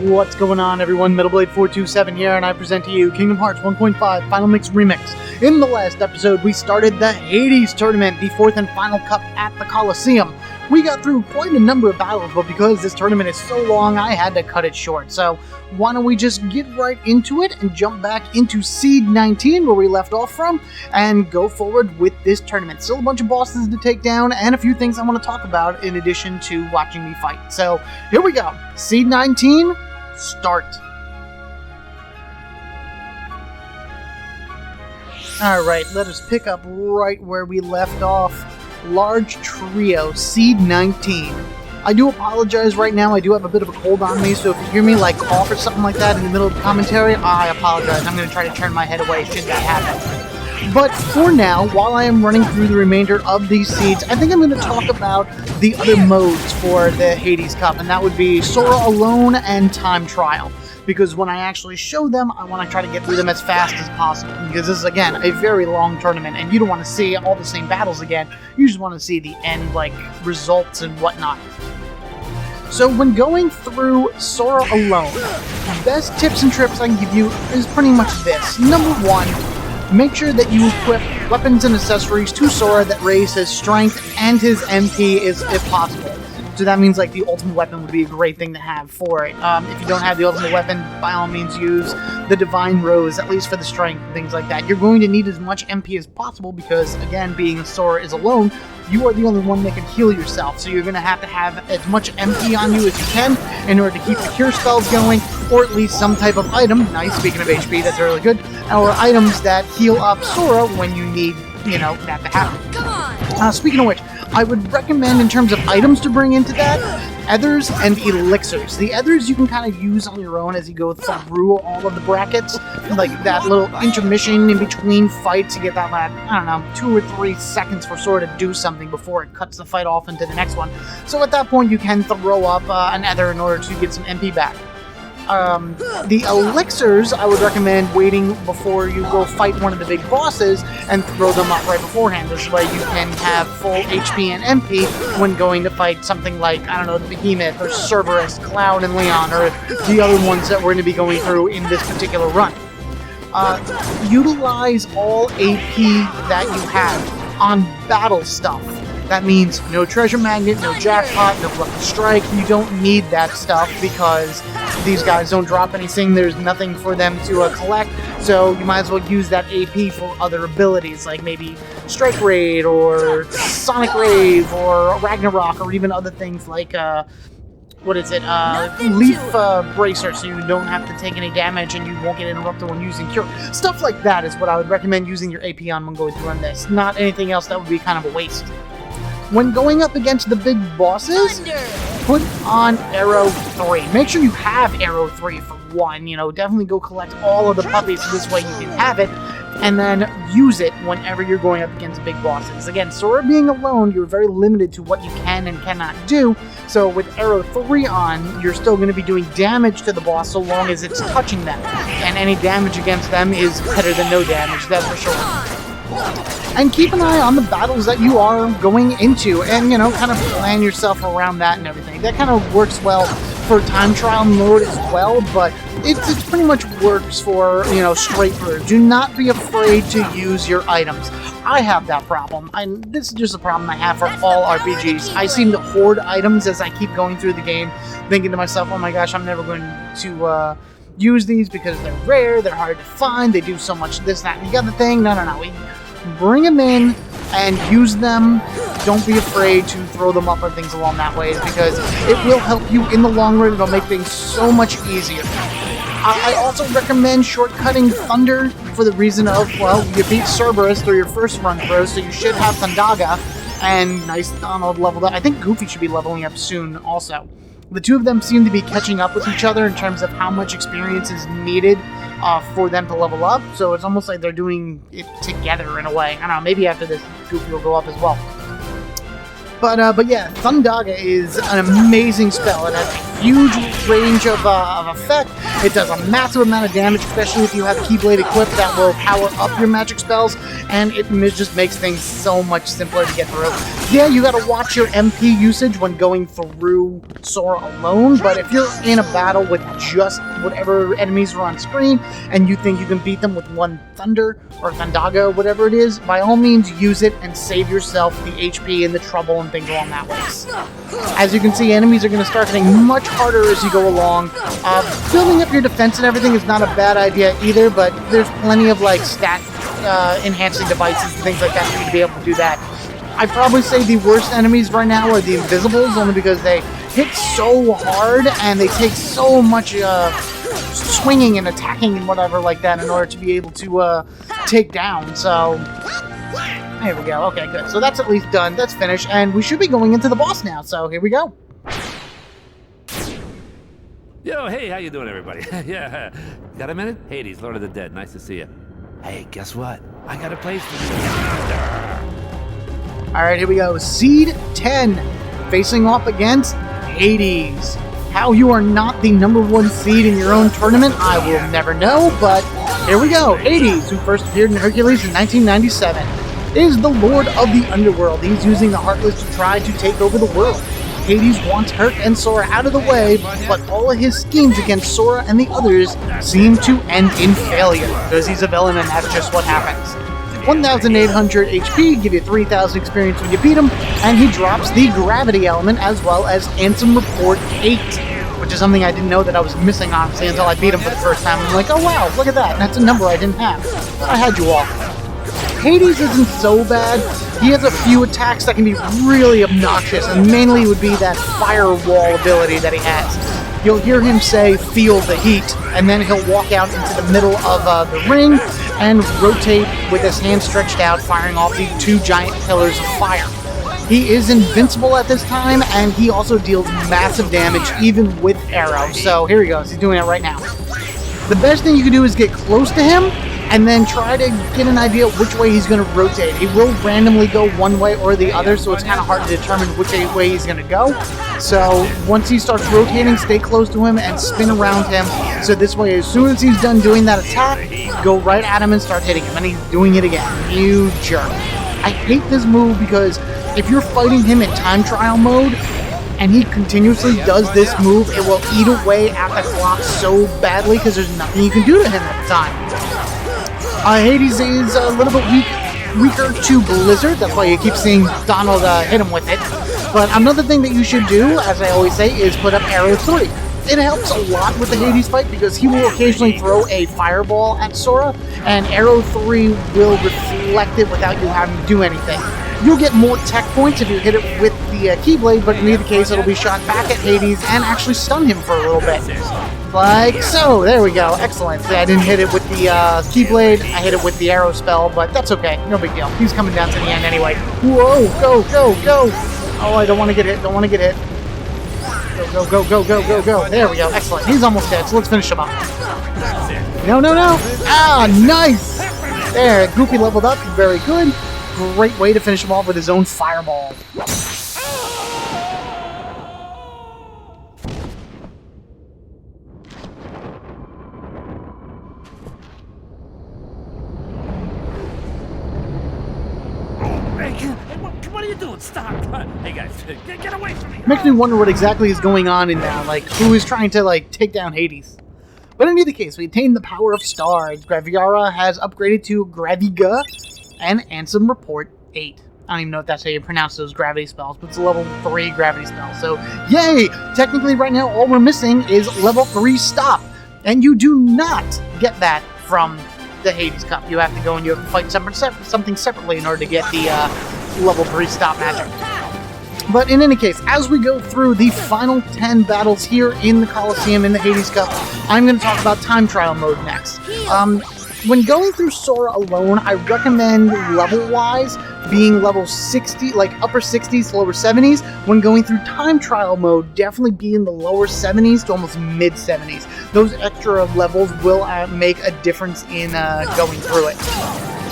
What's going on, everyone? MetalBlade427 here, and I present to you Kingdom Hearts 1.5 Final Mix Remix. In the last episode, we started the Hades tournament, the fourth and final cup at the Coliseum. We got through quite a number of battles, but because this tournament is so long, I had to cut it short. So why don't we just get right into it and jump back into Seed 19, where we left off from, and go forward with this tournament. Still a bunch of bosses to take down, and a few things I want to talk about in addition to watching me fight. So here we go. Seed 19, start. Alright, let us pick up right where we left off. Large Trio, Seed 19. I do apologize right now, I do have a bit of a cold on me, so if you hear me like cough or something like that in the middle of the commentary, I apologize. I'm going to try to turn my head away should that happen. But for now, while I am running through the remainder of these seeds, I think I'm going to talk about the other modes for the Hades Cup, and that would be Sora Alone and Time Trial. Because when I actually show them, I want to try to get through them as fast as possible. Because this is, again, a very long tournament, and you don't want to see all the same battles again. You just want to see the end, like, results and whatnot. So when going through Sora Alone, the best tips and tricks I can give you is pretty much this. Number one, make sure that you equip weapons and accessories to Sora that raise his strength and his MP if possible. So that means, like, the ultimate weapon would be a great thing to have for it. If you don't have the ultimate weapon, by all means use the Divine Rose, at least for the strength and things like that. You're going to need as much MP as possible because, again, being Sora is alone, you are the only one that can heal yourself. So you're going to have as much MP on you as you can in order to keep the cure spells going, or at least some type of item. Nice, speaking of HP, that's really good. Or items that heal up Sora when you need, that to happen. Come on! Speaking of which, I would recommend, in terms of items to bring into that, ethers and elixirs. The ethers you can kind of use on your own as you go through all of the brackets. Like that little intermission in between fights, you get that, I don't know, 2 or 3 seconds for Sora to do something before it cuts the fight off into the next one. So at that point, you can throw up an ether in order to get some MP back. The elixirs, I would recommend waiting before you go fight one of the big bosses and throw them up right beforehand. This way you can have full HP and MP when going to fight something like, I don't know, the Behemoth or Cerberus, Cloud and Leon, or the other ones that we're going to be going through in this particular run. Utilize all AP that you have on battle stuff. That means no treasure magnet, no jackpot, no lucky strike. You don't need that stuff because these guys don't drop anything. There's nothing for them to collect. So you might as well use that AP for other abilities, like maybe Strike Raid or Sonic Rave or Ragnarok, or even other things like Leaf Bracer, so you don't have to take any damage and you won't get interrupted when using Cure. Stuff like that is what I would recommend using your AP on when going through this. Not anything else that would be kind of a waste. When going up against the big bosses, put on Arrow 3. Make sure you have Arrow 3 for one. Definitely go collect all of the puppies so this way you can have it, and then use it whenever you're going up against big bosses. Again, Sora being alone, you're very limited to what you can and cannot do, so with Arrow 3 on, you're still going to be doing damage to the boss so long as it's touching them, and any damage against them is better than no damage, that's for sure. And keep an eye on the battles that you are going into, and, kind of plan yourself around that and everything. That kind of works well for time trial mode as well, but it pretty much works for, straight through. Do not be afraid to use your items. I have that problem. This is just a problem I have for all RPGs. I seem to hoard items as I keep going through the game, thinking to myself, oh my gosh, I'm never going to use these because they're rare, they're hard to find, they do so much this, that, and the other thing. No. We bring them in and use them. Don't be afraid to throw them up and things along that way, because it will help you in the long run. It'll make things so much easier. I also recommend shortcutting Thunder for the reason of, well, you beat Cerberus through your first run through, so you should have Thundaga, and nice Donald leveled up. I think Goofy should be leveling up soon also. The two of them seem to be catching up with each other in terms of how much experience is needed for them to level up, so it's almost like they're doing it together in a way. I don't know, maybe after this, Goofy will go up as well. But yeah, Thundaga is an amazing spell. It has huge range of effect. It does a massive amount of damage, especially if you have Keyblade equipped that will power up your magic spells, and it just makes things so much simpler to get through. Yeah, you gotta watch your MP usage when going through Sora alone, but if you're in a battle with just whatever enemies are on screen, and you think you can beat them with one Thunder or Thundaga, whatever it is, by all means use it and save yourself the HP and the trouble and things along that way. As you can see, enemies are going to start getting much harder as you go along. Building up your defense and everything is not a bad idea either, but there's plenty of like stat enhancing devices and things like that for you to be able to do that. I'd probably say the worst enemies right now are the Invisibles, only because they hit so hard and they take so much swinging and attacking and whatever like that in order to be able to take down. So there we go. Okay, good. So that's at least done. That's finished, and we should be going into the boss now. So here we go. Yo, hey, how you doing, everybody? Yeah, got a minute? Hades, Lord of the Dead. Nice to see you. Hey, guess what? I got a place for you. All right, here we go. Seed 10 facing off against Hades. How you are not the #1 seed in your own tournament, I will never know, but here we go. Hades, who first appeared in Hercules in 1997, is the Lord of the Underworld. He's using the Heartless to try to take over the world. Hades wants Herc and Sora out of the way, but all of his schemes against Sora and the others seem to end in failure, because he's a villain and that's just what happens. 1,800 HP, give you 3,000 experience when you beat him, and he drops the gravity element as well as Ansem Report 8, which is something I didn't know that I was missing, honestly, until I beat him for the first time. I'm like, oh wow, look at that, and that's a number I didn't have. I had you all. Hades isn't so bad. He has a few attacks that can be really obnoxious, and mainly would be that firewall ability that he has. You'll hear him say, "Feel the heat," and then he'll walk out into the middle of the ring and rotate with his hand stretched out, firing off the 2 giant pillars of fire. He is invincible at this time, and he also deals massive damage, even with arrows. So here he goes. He's doing it right now. The best thing you can do is get close to him, and then try to get an idea of which way he's going to rotate. He will randomly go one way or the other, so it's kind of hard to determine which way he's going to go. So once he starts rotating, stay close to him and spin around him. So this way, as soon as he's done doing that attack, go right at him and start hitting him. And he's doing it again. You jerk. I hate this move because if you're fighting him in time trial mode, and he continuously does this move, it will eat away at the clock so badly because there's nothing you can do to him at the time. Hades is a little bit weaker to Blizzard, that's why you keep seeing Donald hit him with it. But another thing that you should do, as I always say, is put up Arrow 3. It helps a lot with the Hades fight because he will occasionally throw a fireball at Sora, and Arrow 3 will reflect it without you having to do anything. You'll get more tech points if you hit it with the Keyblade, but in either case, it'll be shot back at Hades and actually stun him for a little bit. Like so. There we go. Excellent. I didn't hit it with the Keyblade. I hit it with the arrow spell, but that's okay. No big deal. He's coming down to the end anyway. Whoa! Go! Go! Go! Oh, I don't want to get hit. Don't want to get hit. Go! Go! Go! Go! Go! Go! There we go. Excellent. He's almost dead, so let's finish him up. No! No! No! Ah! Nice! There. Goofy leveled up. Very good. Great way to finish him off with his own fireball. What are you doing? Stop! Hey guys, get away from me! Makes me wonder what exactly is going on in that. Like, who is trying to take down Hades? But in either case, we attained the power of stars. Graviara has upgraded to Graviga and Ansem Report 8. I don't even know if that's how you pronounce those gravity spells, but it's a level 3 gravity spell. So, yay! Technically, right now, all we're missing is level 3 Stop. And you do not get that from the Hades Cup. You have to go and you have to fight something separately in order to get the level 3 Stop magic. But in any case, as we go through the final 10 battles here in the Coliseum in the Hades Cup, I'm going to talk about time trial mode next. When going through Sora alone, I recommend level-wise being level 60, like upper 60s, lower 70s. When going through time trial mode, definitely be in the lower 70s to almost mid 70s. Those extra levels will make a difference in going through it.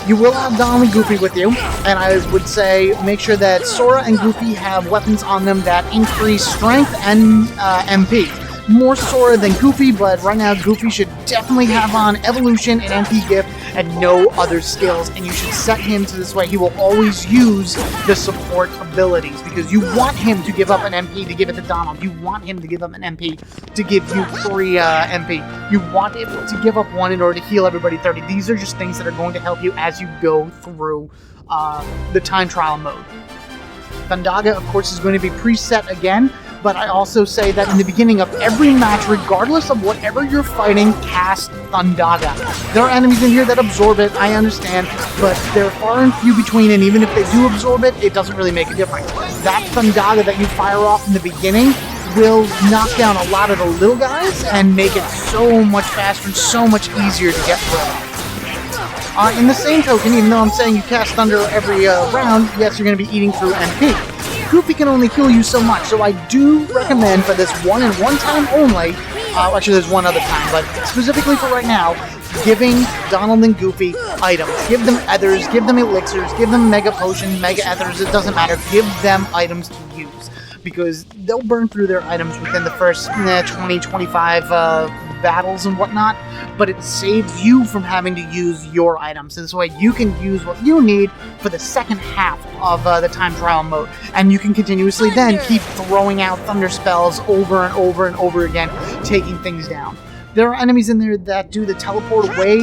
You will have Donald and Goofy with you, and I would say make sure that Sora and Goofy have weapons on them that increase strength and MP. more Sora than Goofy, but right now Goofy should definitely have on Evolution and MP Gift and no other skills, and you should set him to this way. He will always use the support abilities because you want him to give up an MP to give it to Donald. You want him to give up an MP to give you 3 MP. You want him to give up 1 in order to heal everybody 30. These are just things that are going to help you as you go through the time trial mode. Thundaga, of course, is going to be preset again, but I also say that in the beginning of every match, regardless of whatever you're fighting, cast Thundaga. There are enemies in here that absorb it, I understand, but they're far and few between, and even if they do absorb it, it doesn't really make a difference. That Thundaga that you fire off in the beginning will knock down a lot of the little guys and make it so much faster and so much easier to get through. In the same token, even though I'm saying you cast Thunder every round, yes, you're going to be eating through MP. Goofy can only heal you so much, so I do recommend for this one and one time only, actually there's one other time, but specifically for right now, giving Donald and Goofy items. Give them ethers, give them elixirs, give them mega potions, mega ethers, it doesn't matter, give them items to use. Because they'll burn through their items within the first 20, 25 battles and whatnot, but it saves you from having to use your items. This way you can use what you need for the second half of the time trial mode, and you can continuously then keep throwing out thunder spells over and over and over again, taking things down. There are enemies in there that do the teleport away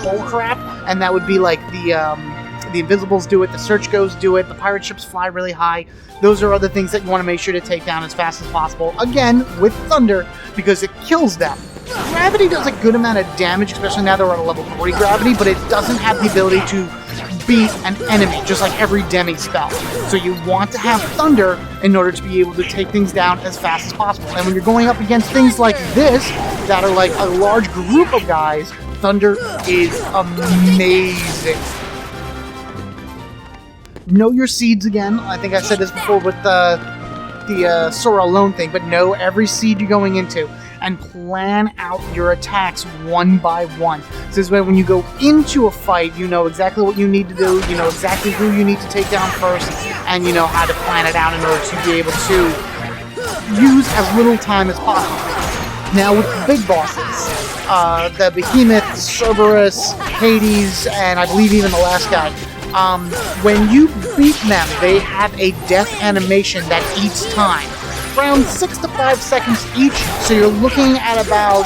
bullcrap, and that would be like the Invisibles do it, the Search Ghosts do it, the pirate ships fly really high. Those are other things that you want to make sure to take down as fast as possible. Again, with Thunder, because it kills them. Gravity does a good amount of damage, especially now they're on a level 40 Gravity, but it doesn't have the ability to beat an enemy, just like every Demi spell. So you want to have Thunder in order to be able to take things down as fast as possible. And when you're going up against things like this, that are like a large group of guys, Thunder is amazing. Know your seeds again. I think I said this before with the Sora alone thing, but know every seed you're going into and plan out your attacks one by one. So this way when you go into a fight, you know exactly what you need to do, you know exactly who you need to take down first, and you know how to plan it out in order to be able to use as little time as possible. Now with the big bosses, the Behemoth, Cerberus, Hades, and I believe even the last guy, when you beat them, they have a death animation that eats time. Around 6 to 5 seconds each, so you're looking at about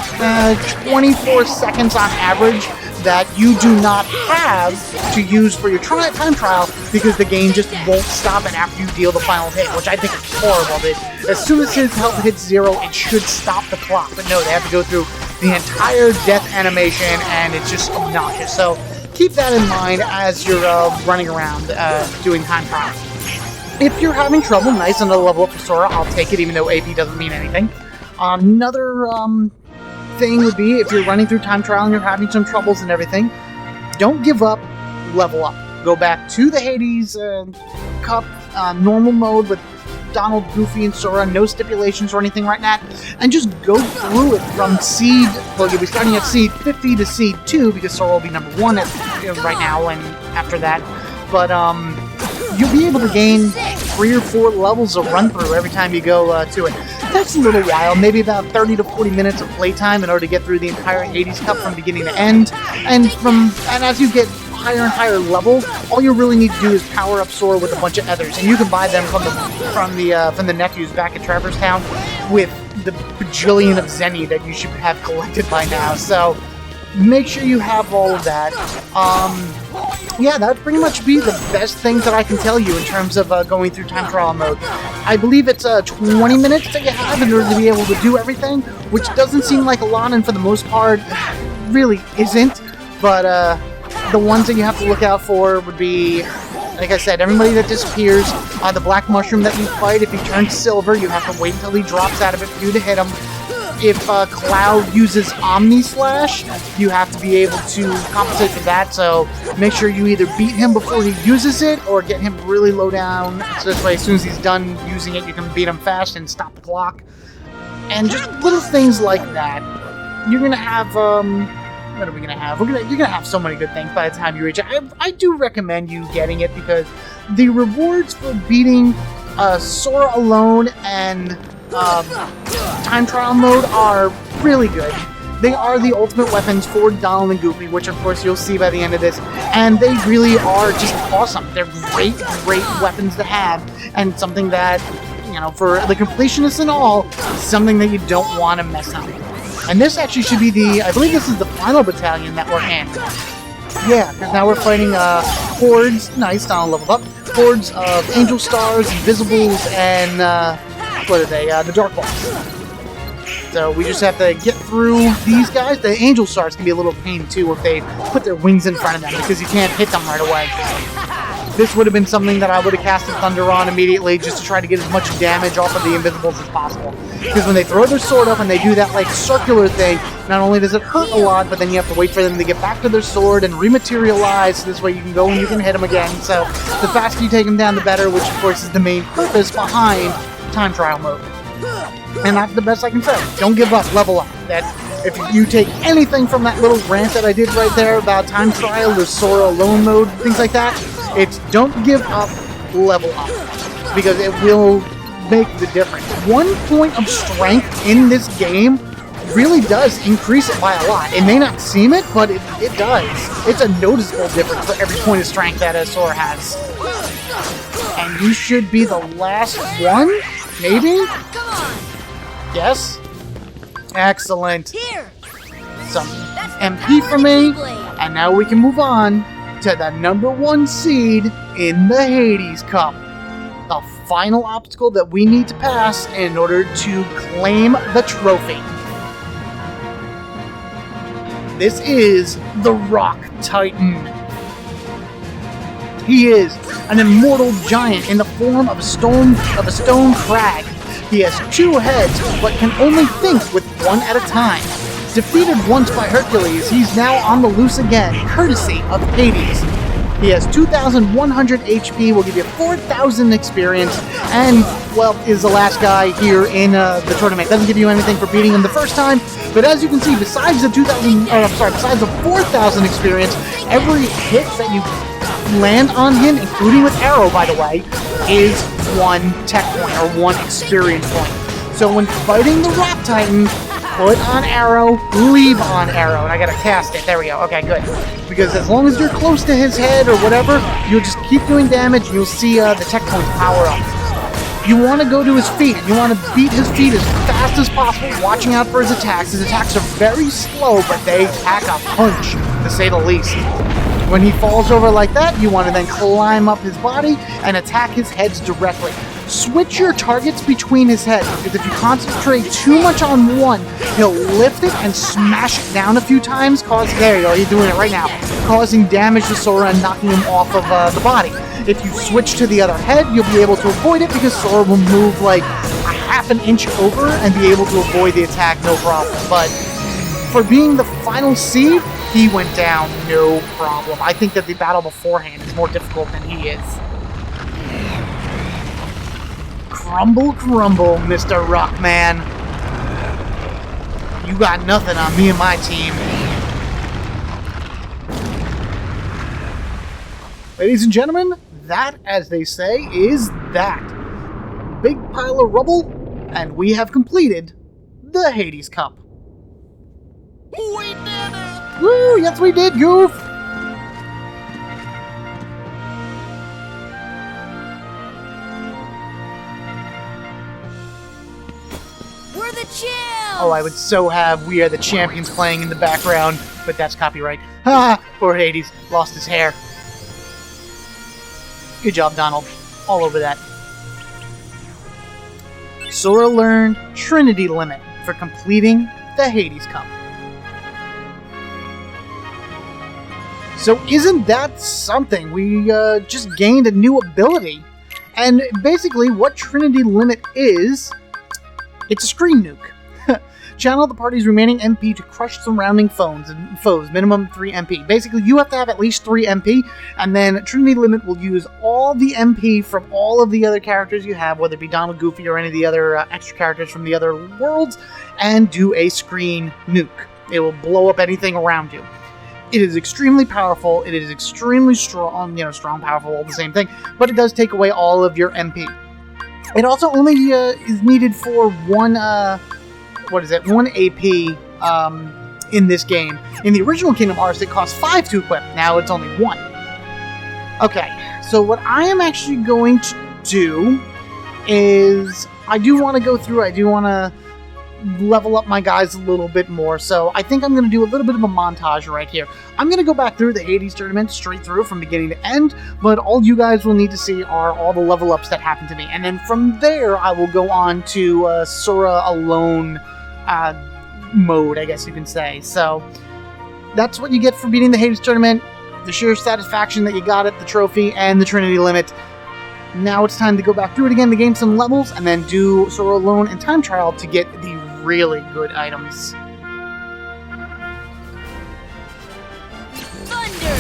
24 seconds on average that you do not have to use for your time trial because the game just won't stop, and after you deal the final hit, which I think is horrible. As soon as his health hits 0, it should stop the clock, but no, they have to go through the entire death animation, and it's just obnoxious. So keep that in mind as you're running around doing time trial. If you're having trouble, nice, another level up for Sora, I'll take it even though AP doesn't mean anything. Another thing would be if you're running through time trial and you're having some troubles and everything, don't give up, level up. Go back to the Hades Cup normal mode with Donald, Goofy, and Sora, no stipulations or anything like that, and just go through it from seed, well, you'll be starting at seed 50 to seed 2, because Sora will be number 1 right now and after that, but you'll be able to gain 3 or 4 levels of run through every time you go to it. It takes a little while, maybe about 30 to 40 minutes of playtime in order to get through the entire Hades Cup from beginning to end, and as you get higher and higher level, all you really need to do is power up Sora with a bunch of ethers, and you can buy them from the nephews back at Traverse Town with the bajillion of Zenny that you should have collected by now. So make sure you have all of that. Yeah, that would pretty much be the best things that I can tell you in terms of going through time trial mode. I believe it's 20 minutes that you have in order to be able to do everything, which doesn't seem like a lot, and for the most part, really isn't. But the ones that you have to look out for would be, like I said, everybody that disappears, the black mushroom that you fight, if he turns silver, you have to wait until he drops out of it for you to hit him. If Cloud uses Omni Slash, you have to be able to compensate for that, so make sure you either beat him before he uses it, or get him really low down, so this way as soon as he's done using it, you can beat him fast and stop the clock. And just little things like that. You're gonna have, what are we gonna have? You're gonna have so many good things by the time you reach it. I do recommend you getting it, because the rewards for beating Sora alone and time trial mode are really good. They are the ultimate weapons for Donald and Goofy, which of course you'll see by the end of this, and they really are just awesome. They're great, great weapons to have, and something that, you know, for the completionists and all, something that you don't want to mess up. And this actually should be I believe this is the final battalion that we're in. Yeah, because now we're fighting hordes, nice, Donald leveled up, hordes of Angel Stars, Invisibles, and, what are they, the Dark Balls. So we just have to get through these guys. The Angel Stars can be a little pain too if they put their wings in front of them because you can't hit them right away. This would have been something that I would have casted Thunder on immediately just to try to get as much damage off of the Invisibles as possible. Because when they throw their sword up and they do that like circular thing, not only does it hurt a lot, but then you have to wait for them to get back to their sword and rematerialize. So this way you can go and you can hit them again. So the faster you take them down, the better, which of course is the main purpose behind time trial mode. And that's the best I can say. Don't give up, level up. That if you take anything from that little rant that I did right there about time trial, the Sora alone mode, things like that, it's don't give up, level up. Because it will make the difference. 1 point of strength in this game really does increase it by a lot. It may not seem it, but it does. It's a noticeable difference for every point of strength that Sora has. And you should be the last one? Maybe? Yes? Excellent. Here. Some MP for me, and now we can move on to the #1 seed in the Hades Cup. The final obstacle that we need to pass in order to claim the trophy. This is the Rock Titan. He is an immortal giant in the form of a stone crag. He has 2 heads, but can only think with one at a time. Defeated once by Hercules, he's now on the loose again, courtesy of Hades. He has 2,100 HP, will give you 4,000 experience, and, well, is the last guy here in the tournament. Doesn't give you anything for beating him the first time, but as you can see, besides the 4,000 experience, every hit that you land on him, including with arrow, by the way, is 1 tech point or 1 experience point. So when fighting the Rock Titan, put on arrow, leave on arrow. And I gotta cast it. There we go. Okay, good. Because as long as you're close to his head or whatever, you'll just keep doing damage and you'll see the tech points power up. You want to go to his feet. You want to beat his feet as fast as possible, watching out for his attacks. His attacks are very slow, but they pack a punch, to say the least. When he falls over like that, you want to then climb up his body and attack his heads directly. Switch your targets between his heads, because if you concentrate too much on one, he'll lift it and smash it down a few times, there you go, you're doing it right now, causing damage to Sora and knocking him off of the body. If you switch to the other head, you'll be able to avoid it because Sora will move like a half an inch over and be able to avoid the attack, no problem. But for being the final seed, he went down, no problem. I think that the battle beforehand is more difficult than he is. Crumble, crumble, Mr. Rockman. You got nothing on me and my team. Ladies and gentlemen, that, as they say, is that. Big pile of rubble, and we have completed the Hades Cup. We did it! Woo! Yes, we did, Goof! We're the champs! Oh, I would so have We Are the Champions playing in the background, but that's copyright. Ha! Poor Hades. Lost his hair. Good job, Donald. All over that. Sora learned Trinity Limit for completing the Hades Cup. So isn't that something? We just gained a new ability. And basically what Trinity Limit is, it's a screen nuke. Channel the party's remaining MP to crush surrounding foes, minimum 3 MP. Basically, you have to have at least 3 MP, and then Trinity Limit will use all the MP from all of the other characters you have, whether it be Donald, Goofy, or any of the other extra characters from the other worlds, and do a screen nuke. It will blow up anything around you. It is extremely powerful, it is extremely strong, strong, powerful, all the same thing, but it does take away all of your MP. It also only is needed for one, one AP in this game. In the original Kingdom Hearts, it cost 5 to equip. Now it's only 1. Okay, so what I am actually going to do is I do want to go through, I do want to level up my guys a little bit more, so I think I'm going to do a little bit of a montage right here. I'm going to go back through the Hades tournament straight through from beginning to end, but all you guys will need to see are all the level ups that happen to me, and then from there I will go on to Sora alone mode, I guess you can say. So that's what you get for beating the Hades tournament, the sheer satisfaction that you got it, the trophy, and the Trinity limit. Now it's time to go back through it again to gain some levels, and then do Sora Alone and Time Trial to get the really good items. Thunder!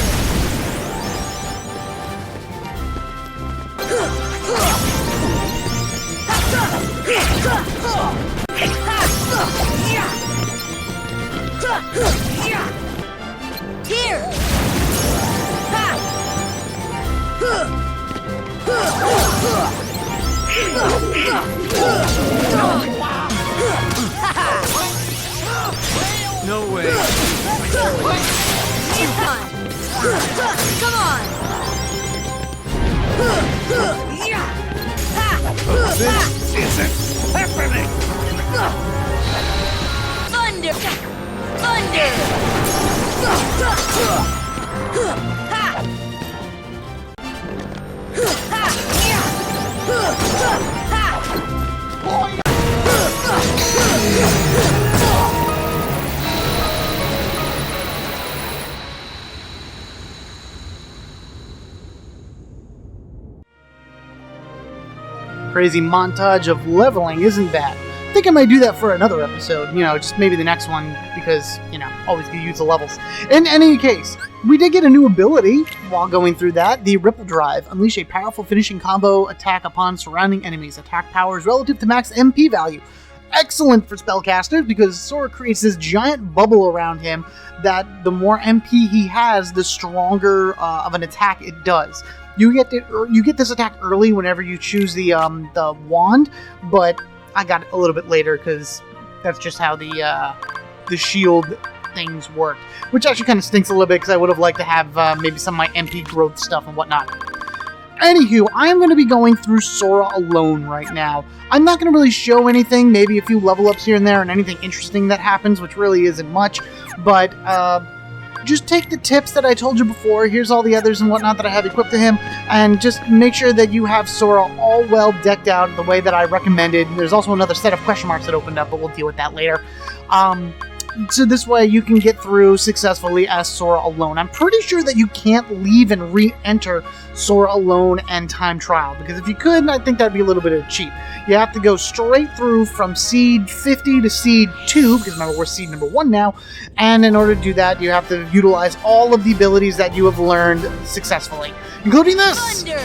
Here! No way. Come on! This isn't happening. Thunder! Thunder! Crazy montage of leveling, isn't that? I think I might do that for another episode, just maybe the next one, because, always gonna use the levels. In any case, we did get a new ability while going through that, the Ripple Drive. Unleash a powerful finishing combo attack upon surrounding enemies. Attack power is relative to max MP value. Excellent for spellcasters, because Sora creates this giant bubble around him that the more MP he has, the stronger of an attack it does. You get this attack early whenever you choose the wand, but I got it a little bit later because that's just how the shield things work. Which actually kind of stinks a little bit because I would have liked to have maybe some of my MP growth stuff and whatnot. Anywho, I am going to be going through Sora alone right now. I'm not going to really show anything, maybe a few level ups here and there and anything interesting that happens, which really isn't much, but just take the tips that I told you before. Here's all the others and whatnot that I have equipped to him, and just make sure that you have Sora all well decked out the way that I recommended. There's also another set of question marks that opened up, but we'll deal with that later. So this way you can get through successfully as Sora alone. I'm pretty sure that you can't leave and re-enter Sora alone and Time Trial, because if you could, I think that'd be a little bit of cheap. You have to go straight through from Seed 50 to Seed 2, because remember, we're Seed number 1 now, and in order to do that, you have to utilize all of the abilities that you have learned successfully, including this! Thunder!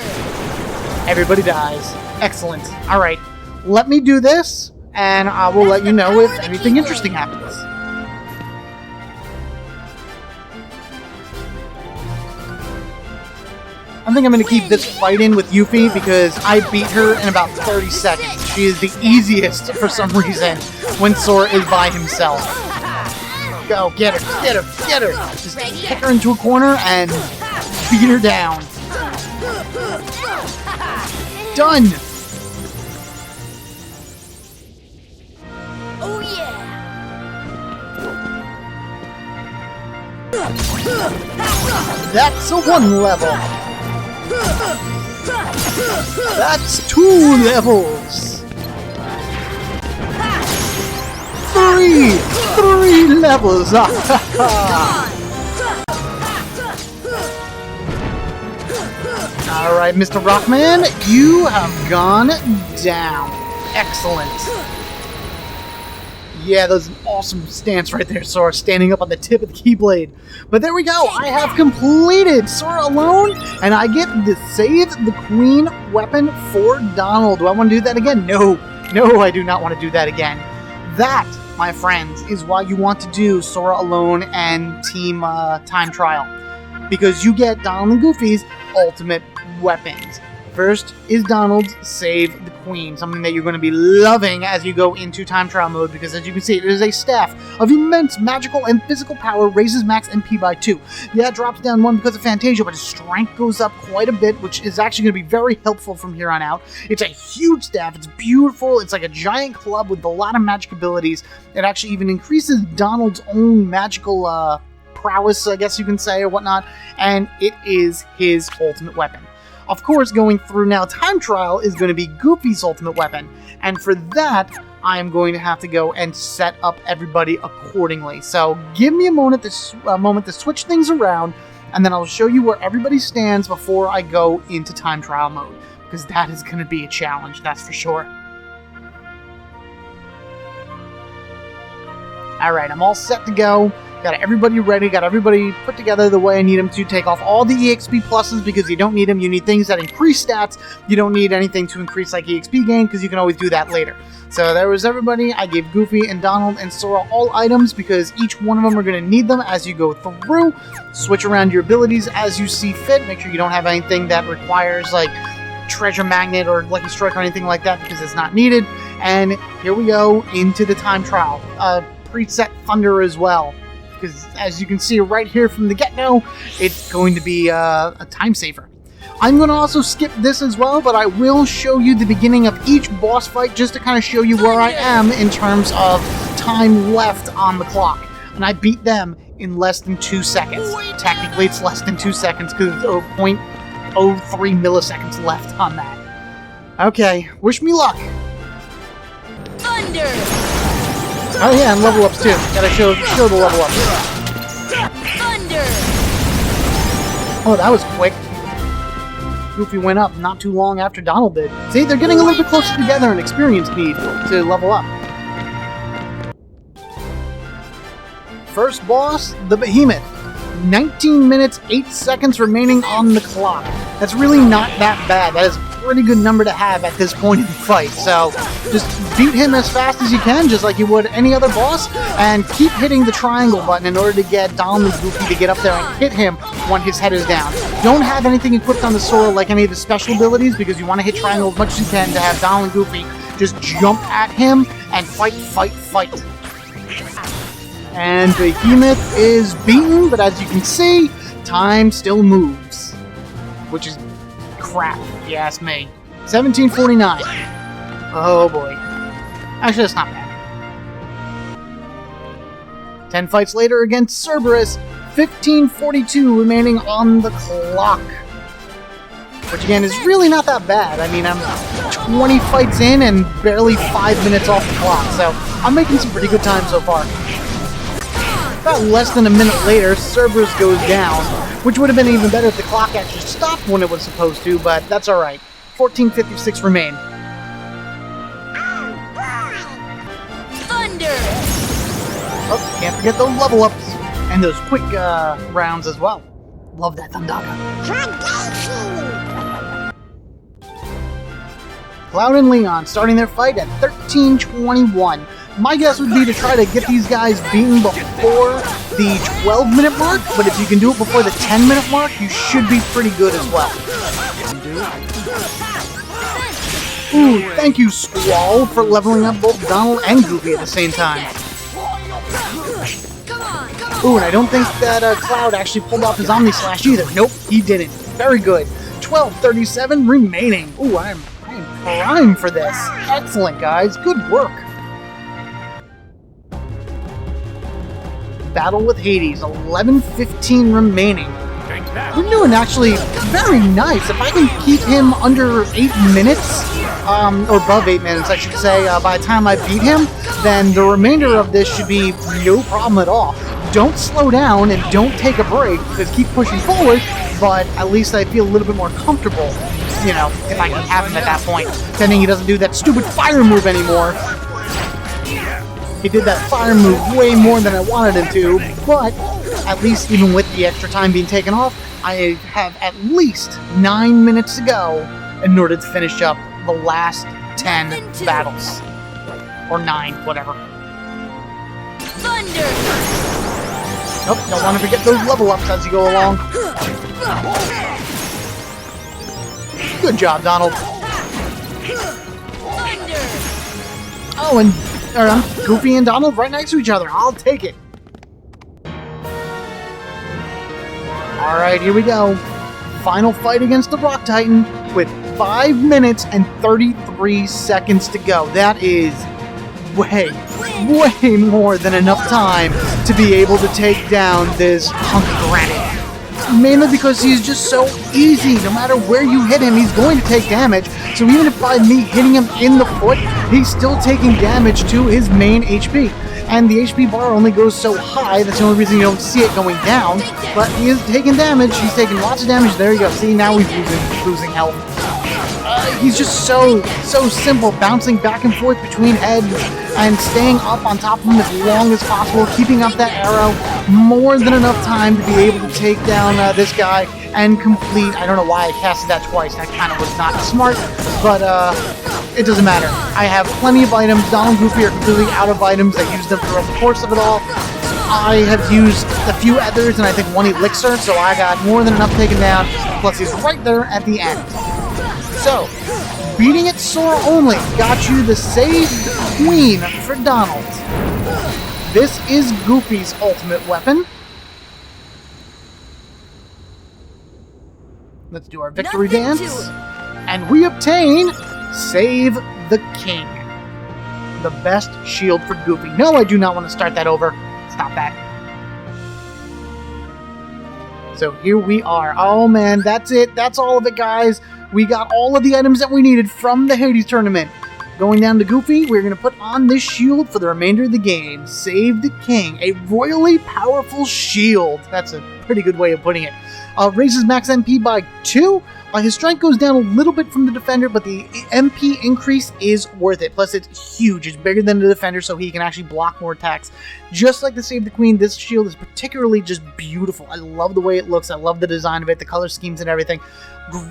Everybody dies. Excellent. Alright, let me do this, and I will let you know if anything interesting happens. I think I'm going to keep this fight in with Yuffie because I beat her in about 30 seconds. She is the easiest for some reason when Sora is by himself. Go, get her, get her, get her! Just kick her into a corner and beat her down. Done! Oh yeah! That's a 1 level. That's 2 levels. 3 levels. Alright, Mr. Rockman, you have gone down. Excellent. Yeah, that was an awesome stance right there, Sora, standing up on the tip of the Keyblade. But there we go, I have completed Sora alone, and I get the Save the Queen weapon for Donald. Do I want to do that again? No, I do not want to do that again. That, my friends, is why you want to do Sora alone and Team Time Trial. Because you get Donald and Goofy's ultimate weapons. First is Donald's Save the Queen, something that you're going to be loving as you go into time trial mode, because as you can see, it is a staff of immense magical and physical power, raises max MP by 2. Yeah, it drops down 1 because of Fantasia, but its strength goes up quite a bit, which is actually going to be very helpful from here on out. It's a huge staff, it's beautiful, it's like a giant club with a lot of magic abilities. It actually even increases Donald's own magical prowess, I guess you can say, or whatnot, and it is his ultimate weapon. Of course, going through now time trial is going to be Goofy's ultimate weapon, and for that, I am going to have to go and set up everybody accordingly. So give me a moment to switch things around, and then I'll show you where everybody stands before I go into time trial mode, because that is going to be a challenge, that's for sure. Alright, I'm all set to go. Got everybody ready, got everybody put together the way I need them to. Take off all the EXP pluses because you don't need them. You need things that increase stats. You don't need anything to increase like EXP gain because you can always do that later. So there was everybody. I gave Goofy and Donald and Sora all items because each one of them are going to need them as you go through. Switch around your abilities as you see fit. Make sure you don't have anything that requires like Treasure Magnet or Lucky Strike or anything like that because it's not needed. And here we go into the time trial. Preset Thunder as well, because as you can see right here from the get-go, it's going to be a time saver. I'm going to also skip this as well, but I will show you the beginning of each boss fight just to kind of show you where I am in terms of time left on the clock. And I beat them in less than 2 seconds. Technically, it's less than 2 seconds because there's 0.03 milliseconds left on that. Okay, wish me luck. Thunder! Oh yeah, and level ups too. Gotta show the level ups. Thunder! Oh, that was quick. Goofy went up not too long after Donald did. See, they're getting a little bit closer together in experience need to level up. First boss, the Behemoth. 19 minutes, 8 seconds remaining on the clock. That's really not that bad. That is a pretty good number to have at this point in the fight. So just beat him as fast as you can, just like you would any other boss, and keep hitting the triangle button in order to get Donald and Goofy to get up there and hit him when his head is down. Don't have anything equipped on the Sora like any of the special abilities because you want to hit triangle as much as you can to have Donald and Goofy just jump at him and fight, fight, fight. And Behemoth is beaten, but as you can see, time still moves. Which is crap, if you ask me. 1749. Oh boy. Actually, that's not bad. 10 fights later against Cerberus, 1542 remaining on the clock. Which again is really not that bad. I mean, I'm 20 fights in and barely 5 minutes off the clock, so I'm making some pretty good time so far. About less than a minute later, Cerberus goes down, which would have been even better if the clock actually stopped when it was supposed to, but that's alright. 1456 remain. Thunder! Oh, can't forget those level ups, and those quick rounds as well. Love that Thundaga. Cloud and Leon starting their fight at 13:21. My guess would be to try to get these guys beaten before the 12-minute mark, but if you can do it before the 10-minute mark, you should be pretty good as well. Ooh, thank you, Squall, for leveling up both Donald and Goofy at the same time. Ooh, and I don't think that Cloud actually pulled off his Omni Slash either. Nope, he didn't. Very good. 12:37 remaining. Ooh, I am prime for this. Excellent, guys. Good work. Battle with Hades, 11:15 remaining. We're doing actually very nice. If I can keep him under 8 minutes, or above 8 minutes, I should say, by the time I beat him, then the remainder of this should be no problem at all. Don't slow down and don't take a break, because keep pushing forward, but at least I feel a little bit more comfortable, you know, if I can have him at that point. Pretending he doesn't do that stupid fire move anymore. He did that fire move way more than I wanted him to, but at least even with the extra time being taken off, I have at least 9 minutes to go in order to finish up the last 10 battles. Or 9, whatever. Thunder! Nope, don't want to forget those level ups as you go along. Good job, Donald. Thunder. Oh, and Goofy and Donald right next to each other. I'll take it. Alright, here we go. Final fight against the Rock Titan with 5 minutes and 33 seconds to go. That is way more than enough time to be able to take down this hunk of granite. Mainly because he's just so easy. No matter where you hit him, he's going to take damage. So even if by me hitting him in the foot, he's still taking damage to his main HP. And the HP bar only goes so high, that's the only reason you don't see it going down. But he is taking damage. He's taking lots of damage. There you go. See, now he's losing health. He's just so simple, bouncing back and forth between heads and staying up on top of him as long as possible, keeping up that arrow. More than enough time to be able to take down this guy and complete. I don't know why I casted that twice. That kind of was not smart, but it doesn't matter. I have plenty of items. Donald and Goofy are completely out of items. I used them throughout the course of it all. I have used a few others and I think one elixir, so I got more than enough taken down. Plus he's right there at the end. So, beating it Sora only got you the Save the Queen for Donald. This is Goofy's ultimate weapon. Let's do our victory dance. And we obtain Save the King. The best shield for Goofy. No, I do not want to start that over. Stop that. So here we are. Oh man, that's it. That's all of it, guys. We got all of the items that we needed from the Hades tournament. Going down to Goofy, we're going to put on this shield for the remainder of the game. Save the King. A royally powerful shield. That's a pretty good way of putting it. Raises max MP by 2. His strength goes down a little bit from the defender, but the MP increase is worth it. Plus, it's huge. It's bigger than the defender, so he can actually block more attacks. Just like the Save the Queen, this shield is particularly just beautiful. I love the way it looks. I love the design of it, the color schemes and everything.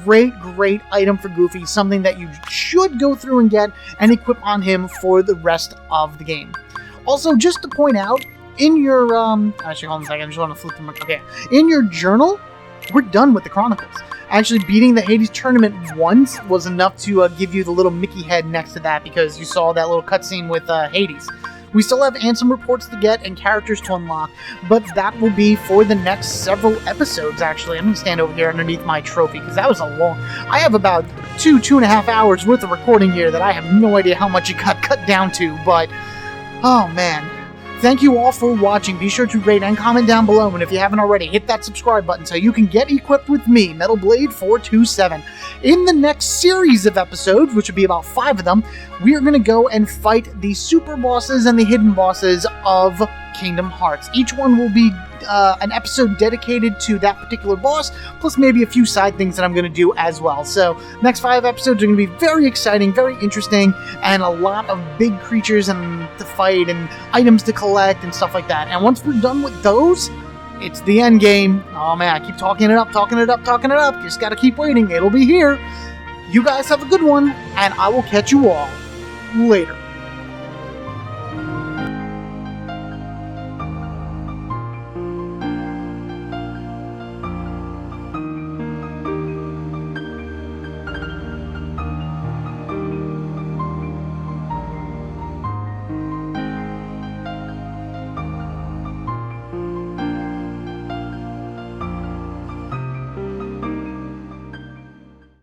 Great item for Goofy. Something that you should go through and get and equip on him for the rest of the game. Also, just to point out, in your, actually, hold on a second. I just want to flip them. Okay. In your journal, we're done with the Chronicles. Actually, beating the Hades tournament once was enough to give you the little Mickey head next to that because you saw that little cutscene with Hades. We still have Ansem reports to get and characters to unlock, but that will be for the next several episodes, actually. I'm going to stand over here underneath my trophy because that was a long... I have about 2.5 hours worth of recording here that I have no idea how much it got cut down to, but... Oh, man. Thank you all for watching. Be sure to rate and comment down below, and if you haven't already, hit that subscribe button so you can get equipped with me, Metal Blade 427. In the next series of episodes, which will be about 5 of them, we are going to go and fight the super bosses and the hidden bosses of Kingdom Hearts. Each one will be an episode dedicated to that particular boss, plus maybe a few side things that I'm going to do as well. So, next 5 episodes are going to be very exciting, very interesting, and a lot of big creatures and to fight and items to collect and stuff like that. And once we're done with those, it's the end game. Oh man, I keep talking it up. Just gotta keep waiting. It'll be here. You guys have a good one, and I will catch you all later.